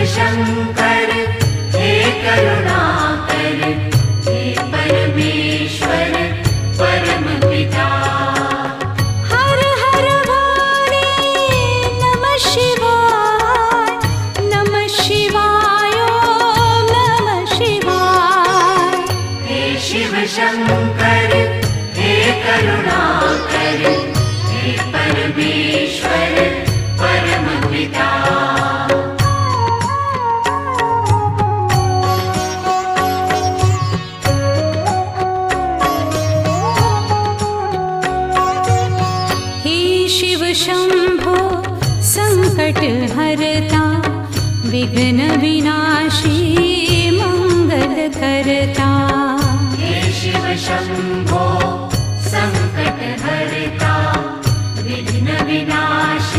शंकर हे करुणाकर, हे परमेश्वर परम पिता। हर हर वाणी नमः शिवाय, नमः शिवाय, ओम नमः शिवाय। हे शिव शंकर हे करुणाकर, हे परमेश्वर परम पिता। शिव शंभो संकट हरता, विघ्न विनाशी मंगल करता। हे शिव शंभो संकट हरता, विघ्न विनाशी